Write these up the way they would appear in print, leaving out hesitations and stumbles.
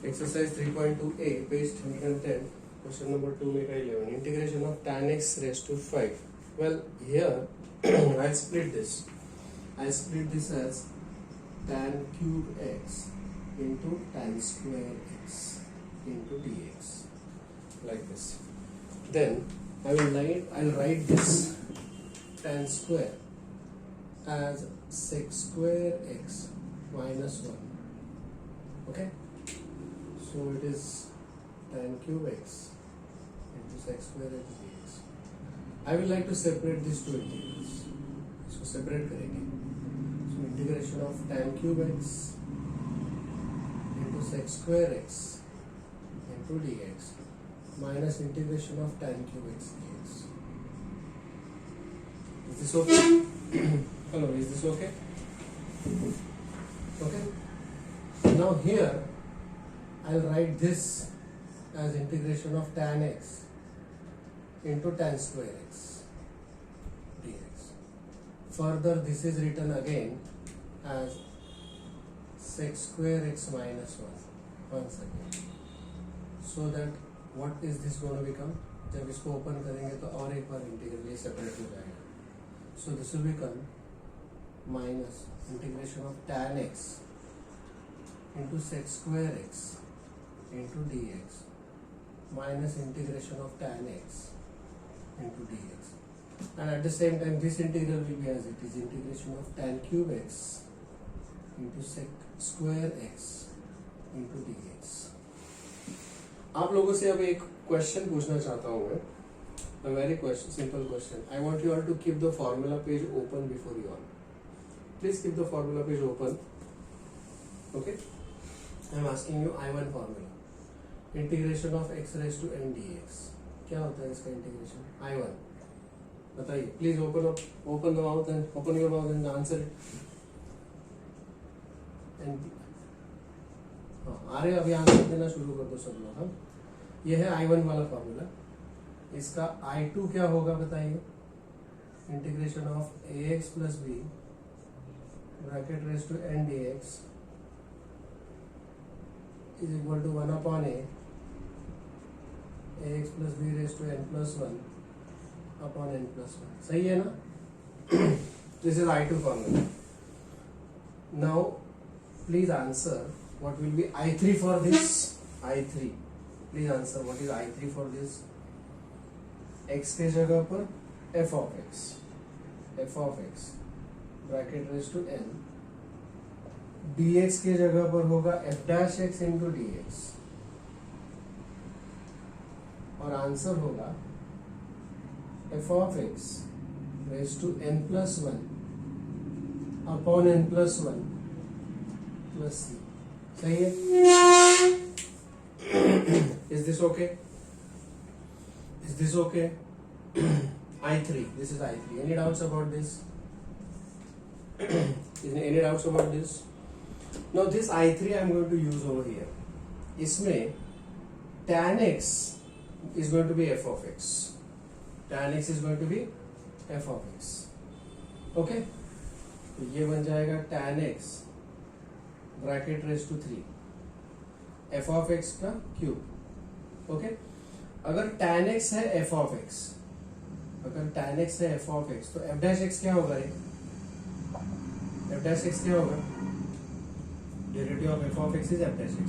Exercise 3.2a, page 310, question number 2 mega 11. Integration of tan x raised to 5. Well, here I'll split this. I'll split this as tan cube x into tan square x into dx, like this. Then I'll write this tan square as sec square x minus 1. Okay. So it is tan cube x into sec square x dx. I will like to separate these two integrals. इसको separate करेंगे. So integration of tan cube x into sec square x into dx minus integration of tan cube x dx. Is this okay? Hello, is this okay? Okay. Now here I'll write this as integration of tan x into tan square x dx. Further, this is written again as sec square x minus 1 once again. So that what is this going to become? जब इसको open करेंगे तो और एक बार integral ये separate हो जाएगा. So this will become minus integration of tan x into sec square x into dx minus integration of tan x into dx, and at the same time this integral will be as it is, integration of tan cube x into sec square x into dx. आप लोगों से अब एक question पूछना चाहता हूँ मैं, a very simple question. I want you all to keep the formula page open before you all. Please keep the formula page open. Okay. I am asking you I1 formula. Integration of x raise to n dx. क्या होता है इसका integration? I1 बताइए please. Open the mouth and open your mouth and answer it. अरे अभी answer देना शुरू कर दो सब लोग. हम ये है I1 वाला फॉर्मूला. इसका I2 क्या होगा बताइए? Integration of ax plus b bracket raise to n dx is equal to 1 upon a ax plus b raised to n plus 1 upon n plus 1. सही है ना? This is I2 formula. Now please answer what will be I3 for this. I3, please answer what is I3 for this. x के जगह पर f of x bracket raise to n, dx के जगह पर होगा f dash x into dx, और answer होगा f of x raise to n plus 1 upon n plus 1 plus c. सही है? Is this okay? Is this okay? I3, this is I3. Any doubts about this? Any doubts about this? Now this I3 I am going to use over here. इसमें tan x is going to be f of x. Tan x is going to be f of x. Okay? तो ये बन जाएगा tan x bracket raise to 3 f of x का cube. Okay? अगर tan x है f of x, अगर tan x है f of x, तो f dash x क्या होगा रे? f dash x क्या होगा? Derivative of f of x is f dash x,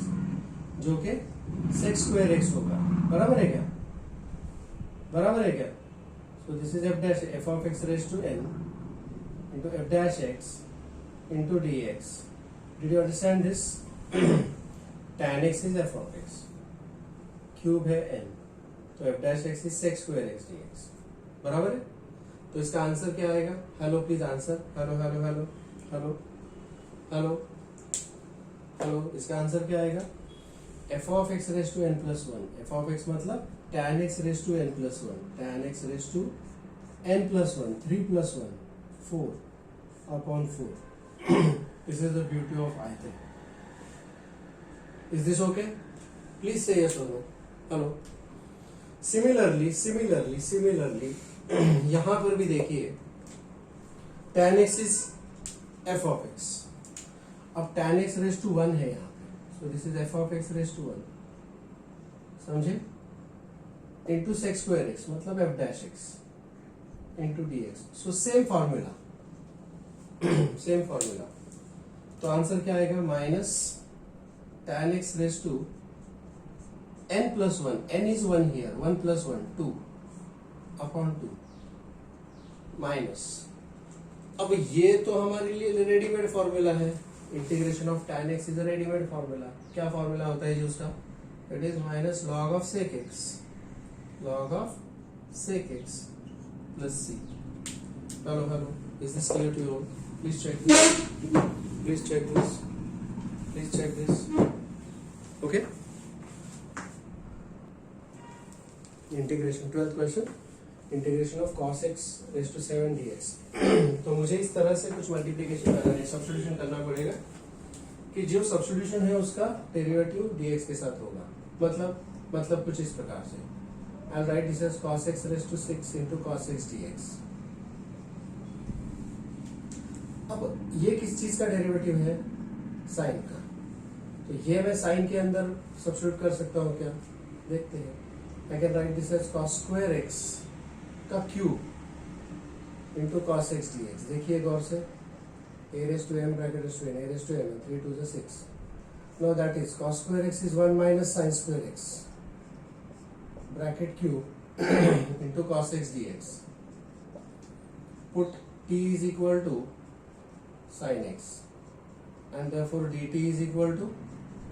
जो कि sec square x होगा. बराबर है क्या? बराबर है क्या? So this is f dash f of x raised to n into f dash x into dx. Did you understand this? tan x is f of x, cube है n, तो f dash x is sec square x dx. बराबर है? तो इसका answer क्या आएगा? Hello please answer. Hello hello hello hello hello hello. इसका answer क्या आएगा? f of x raised to n plus 1. f of x मतलब tan x raised to n plus 1. tan x raised to n plus 1. 3 plus 1 4 upon 4. This is the beauty of I3. Is this okay? Please say yes or no. Hello. Similarly यहाँ पर भी देखिए tan x is f of x. अब tan x raised to 1 है यहाँ पे, so this is f of x raise to 1, समझे, into sec square x मतलब f dash x into d x. So same formula, same formula. तो answer क्या आएगा, minus tan x raise to n plus 1, n is 1 here, 1 plus 1 2 upon 2 minus. अब ये तो हमारे लिए रेडीमेड फॉर्मूला है, integration of tan x is a readymade formula. क्या फॉर्मूला होता है जी उसका, it is minus log of sec x, log of sec x plus c. Hello hello, is this clear to you all? Please check this, please check this, please check this. Okay, integration 12th question, integration of cos x raise to 7 dx. तो मुझे इस तरह से कुछ multiplication करना है, substitution करना पड़ेगा कि जो सब्स्टिट्यूशन है उसका डेरिवेटिव dx के साथ होगा. मतलब कुछ इस प्रकार से, I'll write this as cos x raised to 6 into cos x dx. अब ये किस चीज का डेरिवेटिव है, साइन का. तो ये मैं साइन के अंदर सब्स्टिट्यूट कर सकता हूँ क्या, देखते हैं. I can write this as cos square x का cube into cos x dx. देखिए गौर से, a raised to m bracket raised to n, a raised to m, 3 2 is 6. Now that is cos square x is 1 minus sin square x bracket cube into cos x dx. Put t is equal to sin x and therefore dt is equal to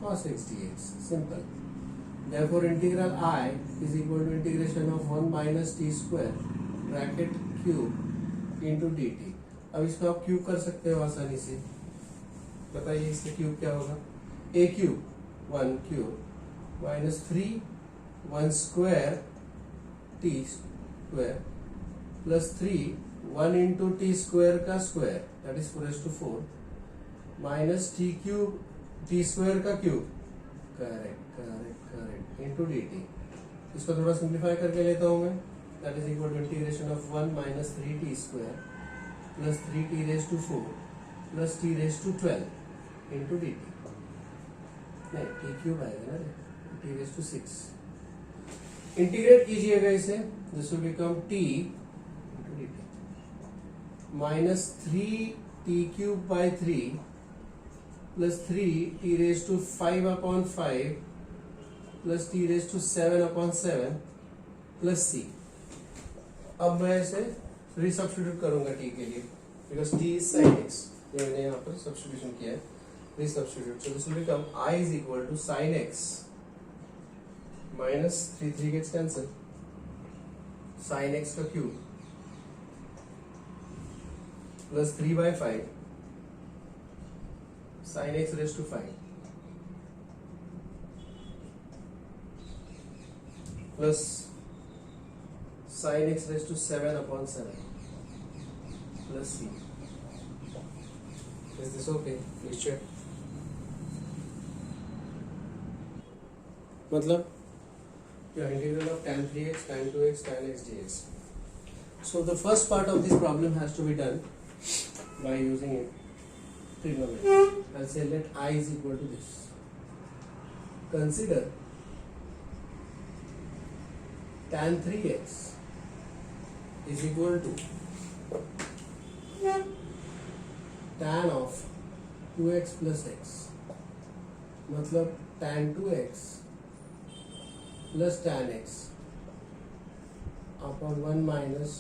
cos x dx. Simple. Therefore integral I is equal to integration of 1 minus t square bracket cube into dt. अब इसको आप cube कर सकते हो आसानी से. बताइए इससे क्यूब क्या होगा, a cube 1 cube minus 3 1 square t square plus 3 1 into T square का square that is 4/4 minus T cube T square का cube, correct into D T. इसको थोड़ा सिंप्लीफाई करके लेता हूं मैं, that is equal to integration of 1 minus 3t square plus 3t raise to 4 plus t raise to 12 into D T. नहीं, T cube आएगा ना, t रेज टू 6. इंटीग्रेट कीजिएगा इसे, this will become t into D t minus 3t cube by 3 plus 3t raise to 5 upon 5 plus t raise to 7 upon 7 plus c. अब मैं इसे resubstitute करूंगा t के लिए, because t is sin x. ये मैंने यहाँ पर सब्स्टिट्यूशन किया है, resubstitute. So this will become I is equal to sin x minus 3 gets cancel, sin x का cube plus 3/5 sin x raise to 5 plus sin x raise to 7 upon 7 plus c. Is this okay? Please check. मतलब integral of tan 3x, tan 2x, tan x dx. So the first part of this problem has to be done by using trigonometry. I'll say let I is equal to this. Consider tan 3x is equal to tan of 2x plus x. मतलब tan 2x plus tan x upon 1 minus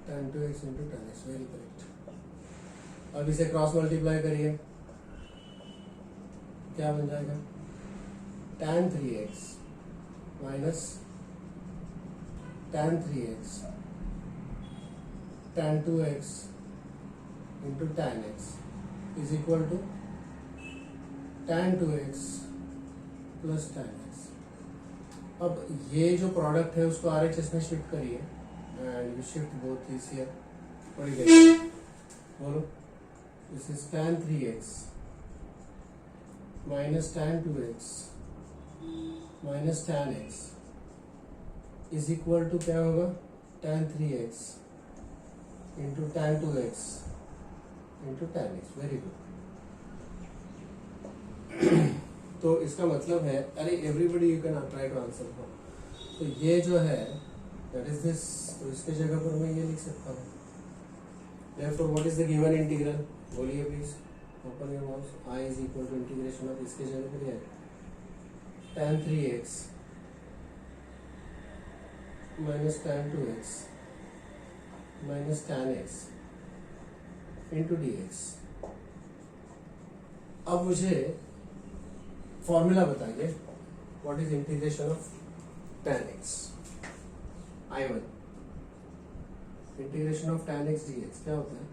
tan 2x into tan x. Very correct. अब इसे cross multiply करिए, क्या बन जाएगा, tan 3x minus tan 3x tan 2x into tan x is equal to tan 2x plus tan x. अब ये जो product है उसको RHS में शिफ्ट करिए and you shift both this here. What you get, बोलो. This is tan 3x minus tan 2x minus tan x is equal to क्या होगा, tan 3x into tan 2x into tan x. Very good. तो इसका मतलब है, अरे everybody you can try to answer for, तो ये जो है दैट इज दिस, तो इसके जगह पर मैं ये लिख सकता हूँ। Therefore, what is the given integral? बोलिए please, open your mouse. I is equal to integration of, इसके जगह पर है tan 3x minus tan 2x minus tan x into dx। अब मुझे फॉर्मूला बताइए, what is integration of tan x। I1 integration of tan x dx क्या होता है?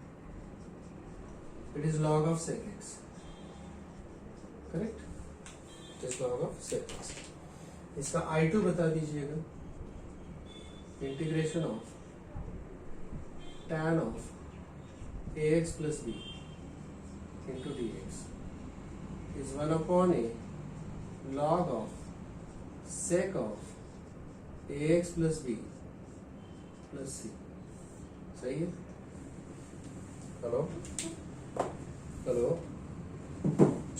It is log of sec x, correct? It is log of sec x। इसका I2 बता दीजिएगा। Integration of tan of ax plus b into dx is 1 upon a log of sec of ax plus b plus c। सही है? Hello hello,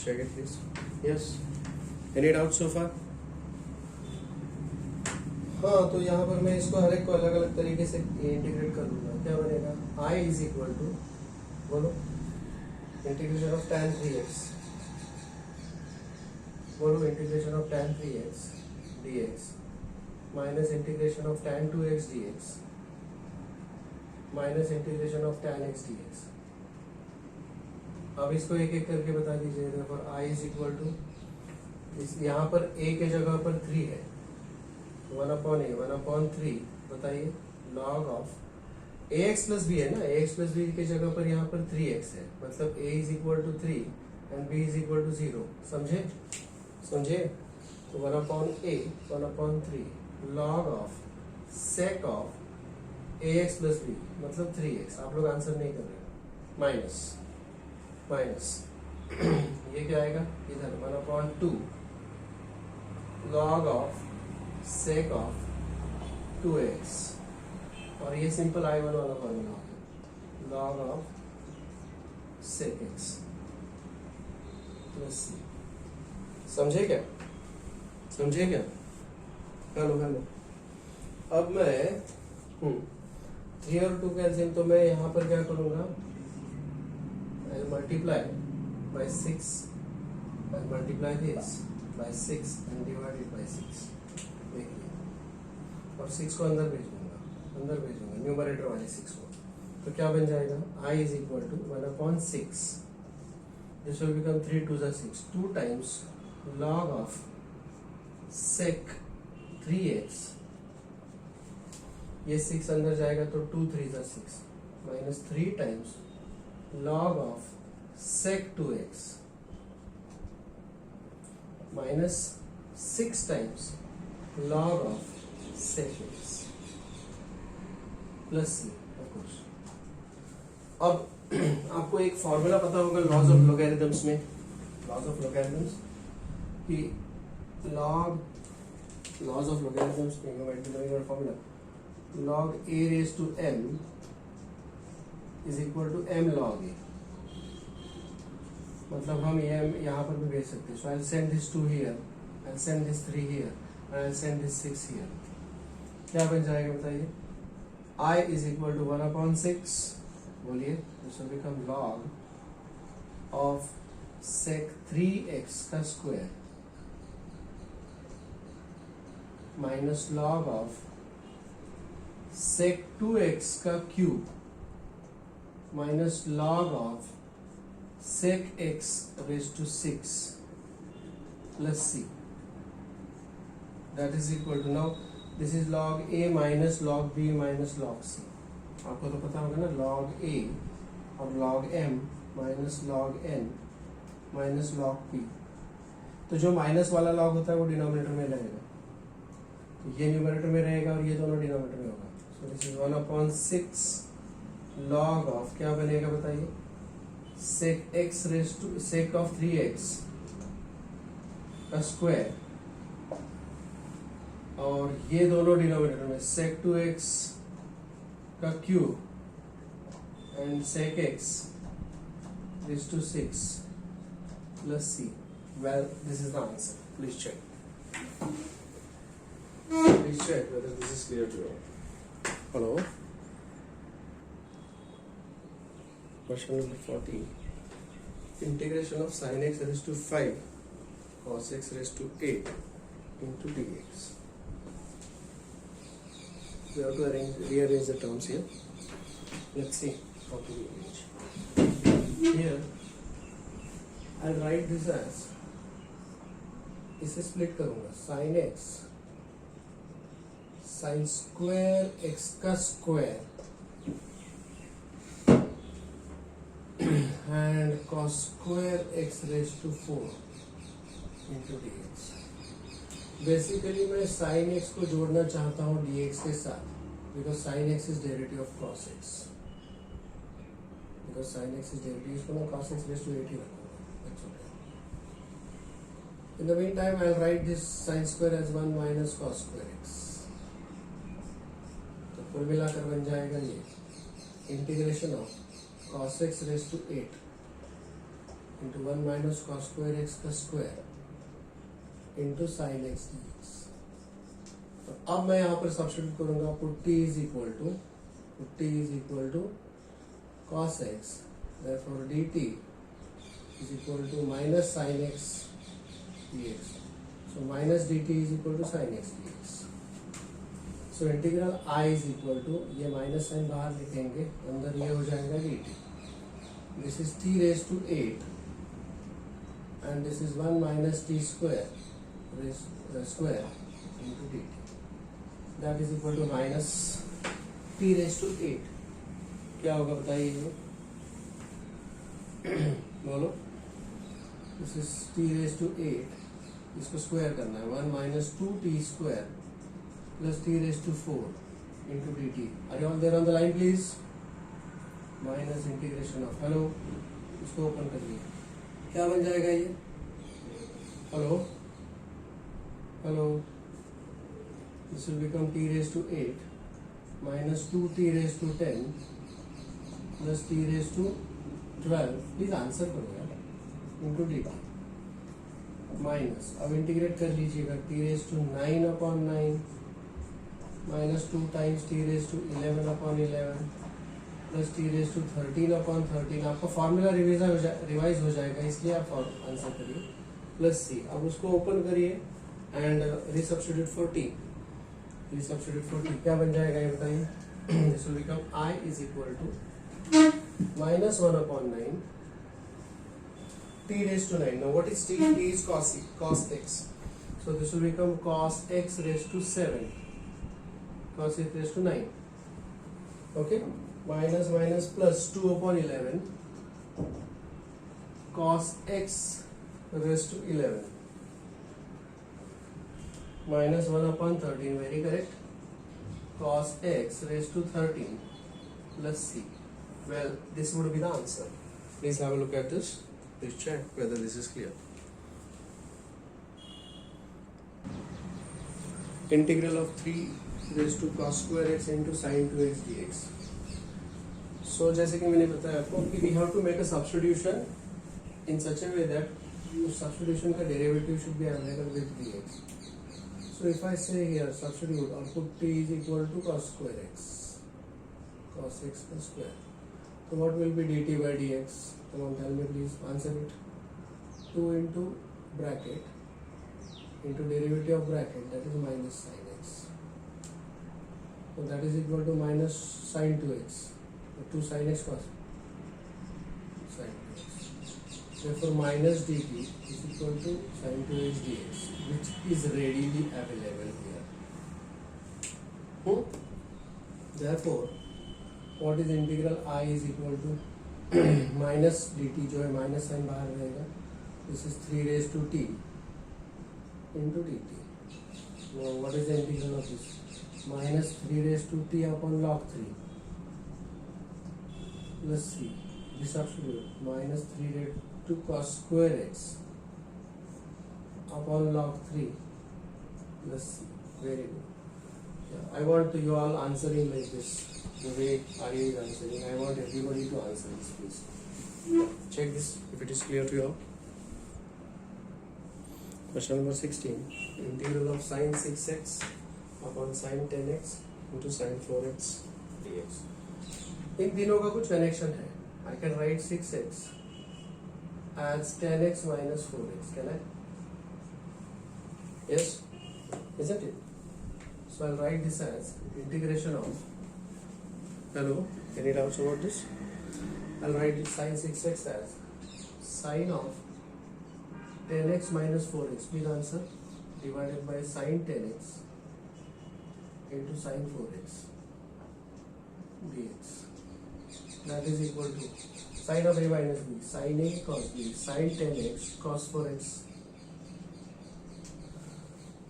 check it please. Yes, any doubt so far? हाँ, तो यहाँ पर मैं इसको हर एक को अलग अलग तरीके से इंटीग्रेट कर दूंगा। क्या बनेगा? I इज इक्वल टू, बोलो, इंटीग्रेशन ऑफ tan 3x, बोलो, integration of tan 3x dx minus integration of tan 2x dx minus integration of tan x dx। अब इसको एक एक करके बता दीजिए। देखो I इज इक्वल टू, इस यहाँ पर a के जगह पर 3 है, 1 अपॉन a 1 अपॉन 3, बताइए, log of ax plus b है ना, ax प्लस b के जगह पर यहाँ पर 3x है, मतलब a is equal to 3 and b is equal to 0। समझे? समझे? तो 1 upon a 1 upon 3 log of sec of ax plus b, मतलब 3x। आप लोग आंसर नहीं कर रहे, माइनस माइनस ये क्या आएगा इधर, 1 upon 2 log of sec of 2x, और ये सिंपल I1 वाला फॉर्मूला है, log of sec x plus c। समझे क्या? समझे क्या? Hello hello. अब मैं 3 और 2 कैंसिल, तो मैं यहाँ पर क्या करूँगा, I'll multiply by 6, I'll multiply this by 6 and divide it by 6। देखिए, और 6 को अंदर भेजूंगा न्यूमरेटर वाले 6 को, तो क्या बन जाएगा? I is equal to 1 upon 6, this will become 3 2 is 6, 2 times log of sec 3x, ये 6 अंदर जाएगा तो 2 3 is 6, minus 3 times log of sec 2x minus 6 times log of sec x plus c, of course। अब आपको एक formula पता होगा laws of logarithms में, लॉज ऑफ लॉगरिथम्स कि लॉज ऑफ लॉगरिथम्स में you might be knowing your formula, log a raised to m is equal to m log a। मतलब हम ये यहाँ पर भी भेज सकते हैं। So I'll send this 2 here, I'll send this 3 here, and I'll send this 6 here। क्या बन जाएगा बताइए? I is equal to 1 upon 6, बोलिए, this will become log of sec 3x का square minus log of sec 2x का cube minus log of sec x raised to 6 plus c, that is equal to, now this is log a minus log b minus log c। आपको तो पता होगा ना, log a और log m minus log n minus log p, तो जो minus वाला log होता है वो डिनोमिनेटर में रहेगा, तो ये न्यूमरेटर में रहेगा और ये दोनों डिनोमिनेटर में होगा। So this is 1 upon 6 log of, क्या बनेगा बताइए, sec x raise to sec of 3x का स्क्वायर, और ये दोनों डिनोमिनेटर में sec 2x का cube and sec x raise to 6 plus c। Well, this is the answer. Please check. Please check whether this is clear to you. Hello? Question number 40. Integration of sin x raised to 5 cos x raised to 8 into dx. We have to rearrange the terms here. Let's see how to rearrange. Here, I'll write this as, इसे split करूँगा, sin x sin square x का square and cos square x raised to 4 into dx. Basically मैं sin x को जोड़ना चाहता हूँ dx के साथ, because sin x is derivative of cos x. Because sin x is derivative, इसको मैं cos x raised to 8 ही रखूँगा. That's okay. In the meantime, I'll write this sin square as 1 minus cos square x. तो कुल मिलाकर बन जाएगा ये integration of cos x raised to 8 into 1 minus cos square x का square into sin x dx. तो अब मैं यहाँ पर सब्स्टिट्यूट करूँगा, put t is equal to cos x, therefore dt is equal to minus sin x dx. So minus dt is equal to sin x dx. So integral I is equal to, ये minus sign बाहर लिखेंगे, अंदर ये हो जाएगा dt. This is t raised to 8 and this is 1 minus t square square into dt. That is equal to minus t raised to 8. क्या होगा बताइए? बोलो. This is t raised to 8. इसको स्क्वायर करना है. 1 minus 2t square plus t raised to 4 into dt. Are you all there on the line, please? Minus integration of, hello, इसको open करिए. क्या बन जाएगा ये? Hello, hello. This will become t raised to 8 minus 2t raised to 10 plus t raised to 12. Please answer करो यार. Into dt. Minus, अब integrate कर लीजिएगा, t raised to 9 upon 9 minus 2 times t raised to 11 upon 11 plus t raised to 13 upon 13. आपका formula revise हो जाएगा, इसलिए आप आंसर करिए. प्लस सी, अब उसको ओपन करिए and resubstitute for t. Resubstitute for t क्या बन जाएगा ये बताइए? This will become I is equal to minus 1 upon 9 t raised to 9. Now what is t? T is cos x. So this will become cos x raised to 7. Cos x raised to 9. Okay? Minus minus plus 2 upon 11. Cos x raised to 11. Minus 1 upon 13. Very correct. Cos x raised to 13 plus c. Well, this would be the answer. Please have a look at this. Please check whether this is clear. Integral of 3 raised to cos square x into sin 2x dx. So जैसे कि मैंने बताया आपको कि we have to make a substitution in such a way that substitution का derivative should be available with dx. So if I say here substitute or put t is equal to cos square x, cos x का square. So what will be dt by dx? Come on, tell me please, answer it. 2 into bracket into derivative of bracket, that is minus sin x. So that is equal to minus sin 2x. 2 sin x cos sin 2x. Therefore minus dt is equal to sin 2x dx, which is readily available here. Therefore what is integral I is equal to minus dt, जो है minus sign बाहर रहेगा. This is 3 raised to t into dt. Now what is the integral of this? Minus 3 raised to t upon log 3 plus c. This substitute minus 3 raised to cos square x upon log 3 plus c. Very good. Yeah, I want you all answering like this. The way Arya is answering, I want everybody to answer this, please. Check this if it is clear to you all. Question number 16. Integral of sin 6x upon sin 10x into sin 4x dx. इन तीनों का कुछ connection है. I can write 6x as 10x minus 4x. Can I? Yes, isn't it? So I'll write this as integration of. Hello, any doubts about this? I'll write this sin 6x as sin of 10x minus 4x, please answer, divided by sin 10x into sin 4x dx. That is equal to sin of a minus b, sin a cos b, sin 10x cos 4x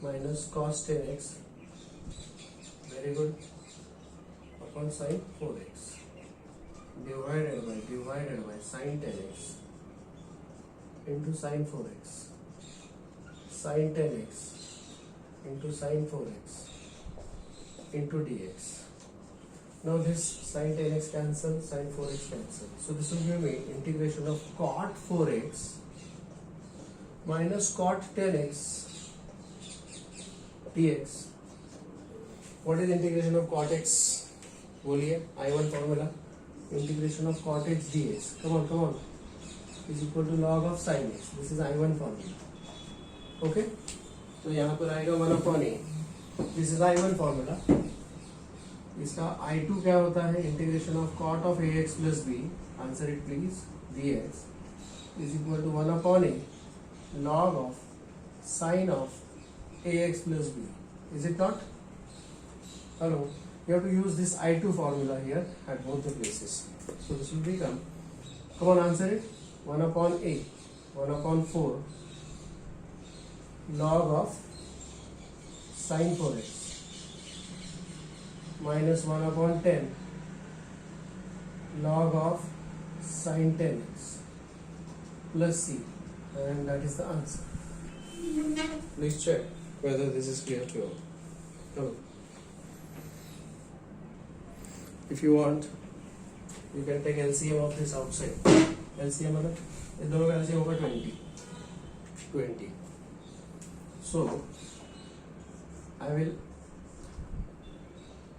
minus cos 10x, very good, upon sin 4x divided by sin 10x into sin 4x, sin 10x into sin 4x into dx. Now this sin 10x cancel, sin 4x cancel. So this will give me integration of cot 4x minus cot 10x dx. What is integration of cot x? बोलिए, I1 formula. Integration of cot x dx. Come on. Is equal to log of sin x. This is I1 formula. Okay? तो यहाँ पर आएगा 1/a. This is I1 formula. इसका I2 क्या होता है? Integration of cot of ax plus b. Answer it please. dx is equal to 1/a log of sin of ax plus b. Is it not? Hello. You have to use this I2 formula here at both the places. So this will become, come on, answer it. 1/a, 1/4 log of sin 4x minus 1/10 log of sin 10x plus c, and that is the answer. Please check whether this is clear to you all. Come on. If you want, you can take LCM of this outside. LCM मतलब इस दोनों का LCM होगा 20. So I will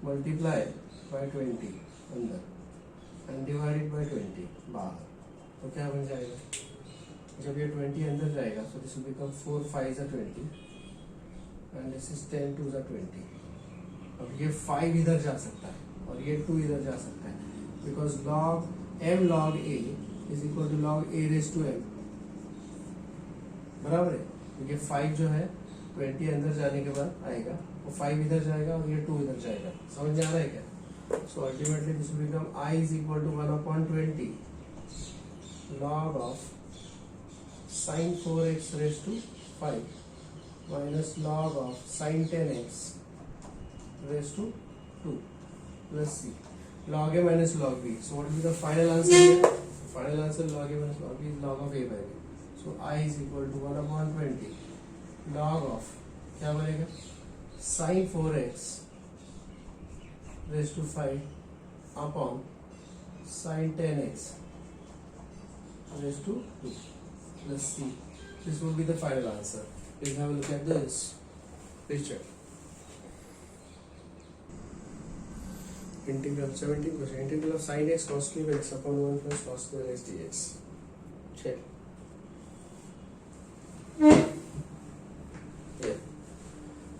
multiply by 20 अंदर and divide it by 20 बाहर. तो क्या बन जाएगा? जब ये 20 अंदर जाएगा, so this will become 4 5s are 20 and this is 10 2s are 20. अब ये 5 इधर जा सकता है और ये 2 इधर जा सकता है, because log m log a is equal to log a raised to m. बराबर है, क्योंकि 5 जो है 20 अंदर जाने के बाद आएगा, वो 5 इधर जाएगा और ये 2 इधर जाएगा. समझ जा रहा है क्या? So ultimately this will become I is equal to 1/20 log of sin 4x raised to 5 minus log of sin 10x raised to 2 plus c. Log a minus log b. So what will be the final answer here? Final answer log a minus log b is log of a by b. So I is equal to 1/20 log of, क्या बनेगा? sin 4x raised to 5 upon sin 10x raised to 2 plus c. This will be the final answer. Please have a look at this. Please check. Integral 17 question. Integral of sin x cos cube x upon 1 plus cos square x dx. Check. Yeah.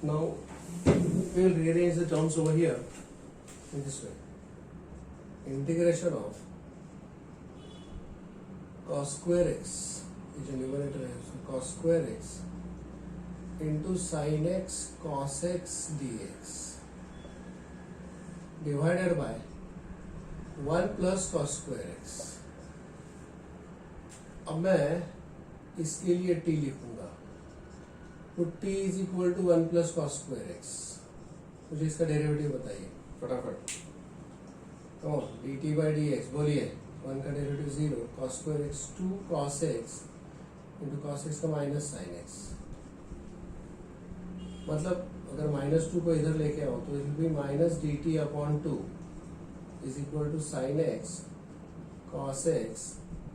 Now we will rearrange the terms over here in this way. Integration of cos square x, which is numerator है, so cos square x into sin x cos x dx divided by 1 plus cos square x. अब मैं इसके लिए t लिखूंगा, तो t is equal to 1 plus cos square x. मुझे इसका derivative बताइए फटाफट. Come on, dt by dx बोलिए. 1 का derivative 0, cos square x 2 cos x into cos x का माइनस sin x. मतलब अगर -2 को इधर लेके आओ तो it will be minus dt upon 2 is equal to sin x cos x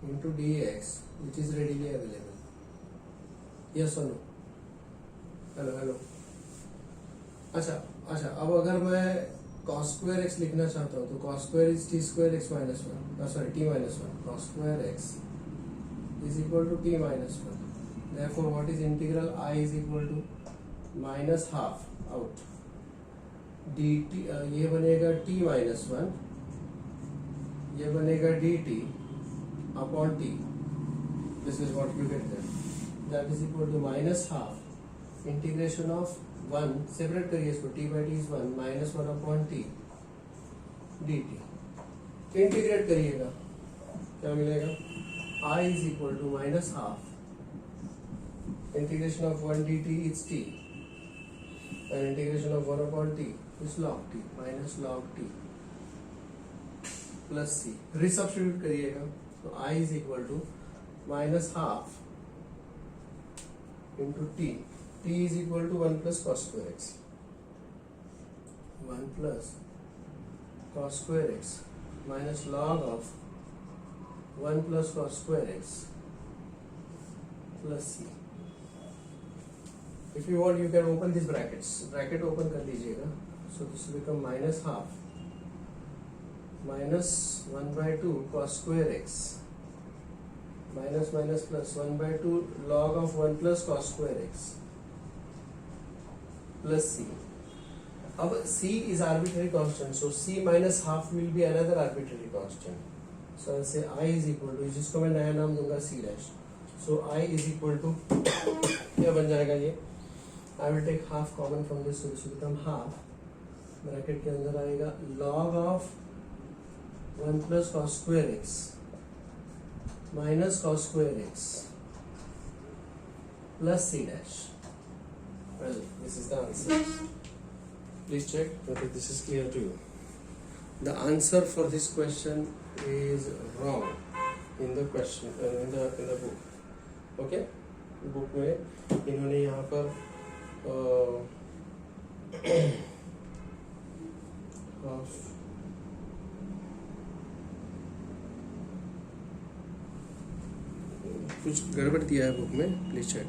into dx which is readily available. Yes or no? Hello hello. अच्छा अच्छा, अब अगर मैं cos square x लिखना चाहता हूँ तो cos square is t square x minus 1, sorry t minus 1, cos square x is equal to t minus 1. Therefore what is integral I is equal to minus half out dt, ये बनेगा t minus 1, ये बनेगा dt upon t. This is what you get there. That is equal to minus half integration of 1, separate करिए इसको, t by t is 1 minus 1 upon t dt. Integrate करिएगा, क्या मिलेगा? I is equal to minus half integration of 1 dt is t and integration of 1 upon t is log t minus log t plus c. Resubstitute करिएगा तो I is equal to minus half into t. T is equal to 1 plus cos square x. 1 plus cos square x minus log of 1 plus cos square x plus c. If you want, you can open these brackets. Bracket open कर दीजिएगा. So this will become minus half minus 1 by 2 cos square x minus minus plus 1 by 2 log of 1 plus cos square x plus c. अब c is arbitrary constant, so c minus half will be another arbitrary constant. So I'll say I is equal to, जिसको मैं नया नाम दूंगा c dash. So I is equal to क्या बन जाएगा ये? I will take half common from this, so this will become half. Bracket के अंदर आएगा log of 1 plus cos square x minus cos square x plus c dash. Well, this is the answer. Please check whether this is clear to you. The answer for this question is wrong in the question in the book. Okay, book में इन्होंने यहाँ पर कुछ गड़बड़ दिया है book में, please check.